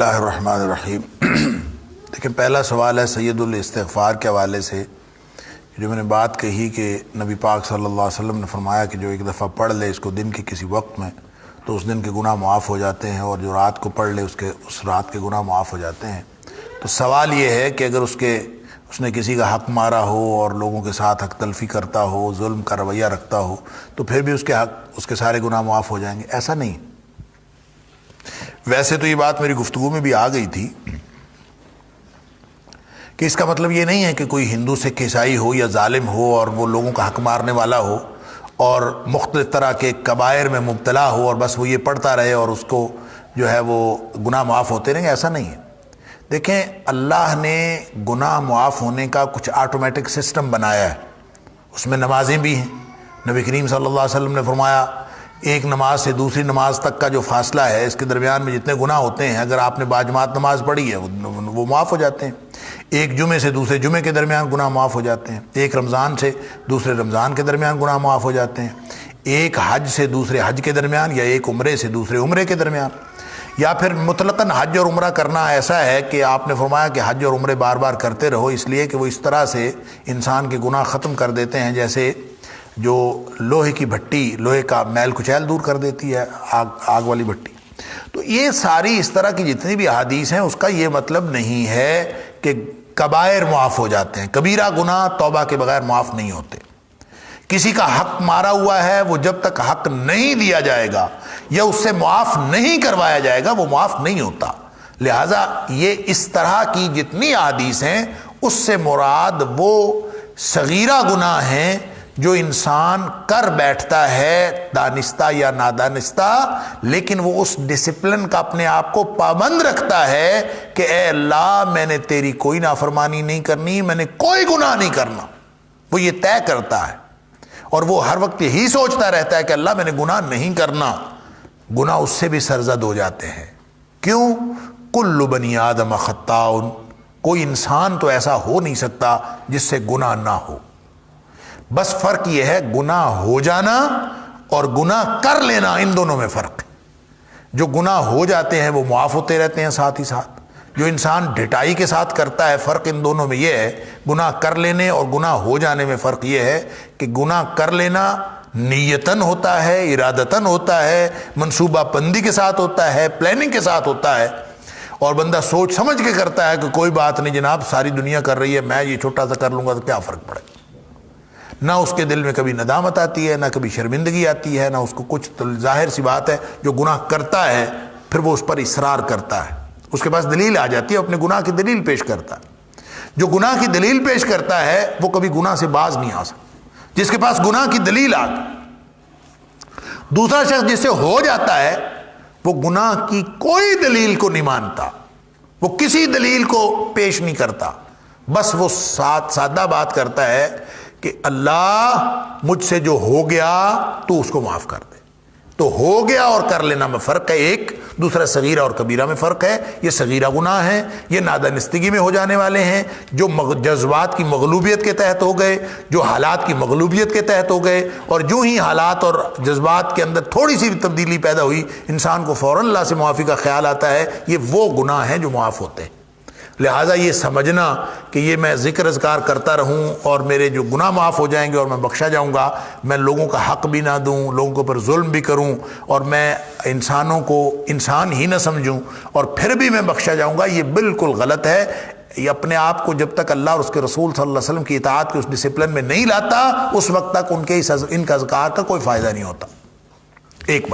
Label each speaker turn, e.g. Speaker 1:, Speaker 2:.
Speaker 1: اللہ الرحمن الرحیم۔ دیکھیں، پہلا سوال ہے سید الاستغفار کے حوالے سے، جو میں نے بات کہی کہ نبی پاک صلی اللہ علیہ وسلم نے فرمایا کہ جو ایک دفعہ پڑھ لے اس کو دن کے کسی وقت میں تو اس دن کے گناہ معاف ہو جاتے ہیں، اور جو رات کو پڑھ لے اس رات کے گناہ معاف ہو جاتے ہیں۔ تو سوال یہ ہے کہ اگر اس نے کسی کا حق مارا ہو اور لوگوں کے ساتھ حق تلفی کرتا ہو، ظلم کا رویہ رکھتا ہو، تو پھر بھی اس کے سارے گناہ معاف ہو جائیں گے؟ ایسا نہیں۔ ویسے تو یہ بات میری گفتگو میں بھی آ گئی تھی کہ اس کا مطلب یہ نہیں ہے کہ کوئی ہندو سکھ عیسائی ہو یا ظالم ہو اور وہ لوگوں کا حق مارنے والا ہو اور مختلف طرح کے کبائر میں مبتلا ہو اور بس وہ یہ پڑھتا رہے اور اس کو جو ہے وہ گناہ معاف ہوتے رہیں گے۔ ایسا نہیں ہے۔ دیکھیں، اللہ نے گناہ معاف ہونے کا کچھ آٹومیٹک سسٹم بنایا ہے، اس میں نمازیں بھی ہیں۔ نبی کریم صلی اللہ علیہ وسلم نے فرمایا ایک نماز سے دوسری نماز تک کا جو فاصلہ ہے، اس کے درمیان میں جتنے گناہ ہوتے ہیں، اگر آپ نے باجماعت نماز پڑھی ہے وہ معاف ہو جاتے ہیں۔ ایک جمعے سے دوسرے جمعے کے درمیان گناہ معاف ہو جاتے ہیں، ایک رمضان سے دوسرے رمضان کے درمیان گناہ معاف ہو جاتے ہیں، ایک حج سے دوسرے حج کے درمیان، یا ایک عمرے سے دوسرے عمرے کے درمیان، یا پھر مطلقاً حج اور عمرہ کرنا ایسا ہے کہ آپ نے فرمایا کہ حج اور عمرے بار بار کرتے رہو، اس لیے کہ وہ اس طرح سے انسان کے گناہ ختم کر دیتے ہیں جیسے جو لوہے کی بھٹی لوہے کا میل کچیل دور کر دیتی ہے، آگ والی بھٹی۔ تو یہ ساری اس طرح کی جتنی بھی احادیث ہیں، اس کا یہ مطلب نہیں ہے کہ کبائر معاف ہو جاتے ہیں۔ کبیرہ گناہ توبہ کے بغیر معاف نہیں ہوتے۔ کسی کا حق مارا ہوا ہے، وہ جب تک حق نہیں دیا جائے گا یا اس سے معاف نہیں کروایا جائے گا وہ معاف نہیں ہوتا۔ لہٰذا یہ اس طرح کی جتنی احادیث ہیں اس سے مراد وہ صغیرہ گناہ ہیں جو انسان کر بیٹھتا ہے دانستہ یا نادانستہ، لیکن وہ اس ڈسپلن کا اپنے آپ کو پابند رکھتا ہے کہ اے اللہ، میں نے تیری کوئی نافرمانی نہیں کرنی، میں نے کوئی گناہ نہیں کرنا۔ وہ یہ طے کرتا ہے اور وہ ہر وقت یہی سوچتا رہتا ہے کہ اللہ میں نے گناہ نہیں کرنا۔ گناہ اس سے بھی سرزد ہو جاتے ہیں۔ کیوں؟ کل بنی آدم خطاء، کوئی انسان تو ایسا ہو نہیں سکتا جس سے گناہ نہ ہو۔ بس فرق یہ ہے گناہ ہو جانا اور گناہ کر لینا، ان دونوں میں فرق ہے۔ جو گناہ ہو جاتے ہیں وہ معاف ہوتے رہتے ہیں، ساتھ ہی ساتھ جو انسان ڈھٹائی کے ساتھ کرتا ہے، فرق ان دونوں میں یہ ہے، گناہ کر لینے اور گناہ ہو جانے میں فرق یہ ہے کہ گناہ کر لینا نیتاً ہوتا ہے، ارادتاً ہوتا ہے، منصوبہ بندی کے ساتھ ہوتا ہے، پلاننگ کے ساتھ ہوتا ہے، اور بندہ سوچ سمجھ کے کرتا ہے کہ کوئی بات نہیں جناب، ساری دنیا کر رہی ہے، میں یہ چھوٹا سا کر لوں گا تو کیا فرق پڑے۔ نہ اس کے دل میں کبھی ندامت آتی ہے، نہ کبھی شرمندگی آتی ہے، نہ اس کو کچھ۔ تو ظاہر سی بات ہے جو گناہ کرتا ہے پھر وہ اس پر اصرار کرتا ہے، اس کے پاس دلیل آ جاتی ہے، اپنے گناہ کی دلیل پیش کرتا ہے۔ جو گناہ کی دلیل پیش کرتا ہے وہ کبھی گناہ سے باز نہیں آ سکتا، جس کے پاس گناہ کی دلیل آ گئی۔ دوسرا شخص جس سے ہو جاتا ہے وہ گناہ کی کوئی دلیل کو نہیں مانتا، وہ کسی دلیل کو پیش نہیں کرتا، بس وہ سادہ بات کرتا ہے کہ اللہ مجھ سے جو ہو گیا تو اس کو معاف کر دے۔ تو ہو گیا اور کر لینا میں فرق ہے ایک، دوسرا صغیرہ اور کبیرہ میں فرق ہے۔ یہ صغیرہ گناہ ہیں، یہ نادانستگی میں ہو جانے والے ہیں، جو جذبات کی مغلوبیت کے تحت ہو گئے، جو حالات کی مغلوبیت کے تحت ہو گئے، اور جو ہی حالات اور جذبات کے اندر تھوڑی سی بھی تبدیلی پیدا ہوئی، انسان کو فوراً اللہ سے معافی کا خیال آتا ہے۔ یہ وہ گناہ ہیں جو معاف ہوتے ہیں۔ لہٰذا یہ سمجھنا کہ یہ میں ذکر اذکار کرتا رہوں اور میرے جو گناہ معاف ہو جائیں گے اور میں بخشا جاؤں گا، میں لوگوں کا حق بھی نہ دوں، لوگوں کے اوپر ظلم بھی کروں، اور میں انسانوں کو انسان ہی نہ سمجھوں اور پھر بھی میں بخشا جاؤں گا، یہ بالکل غلط ہے۔ یہ اپنے آپ کو جب تک اللہ اور اس کے رسول صلی اللہ علیہ وسلم کی اطاعت کے اس ڈسپلن میں نہیں لاتا، اس وقت تک ان کا اذکار کا کوئی فائدہ نہیں ہوتا۔ ایک بات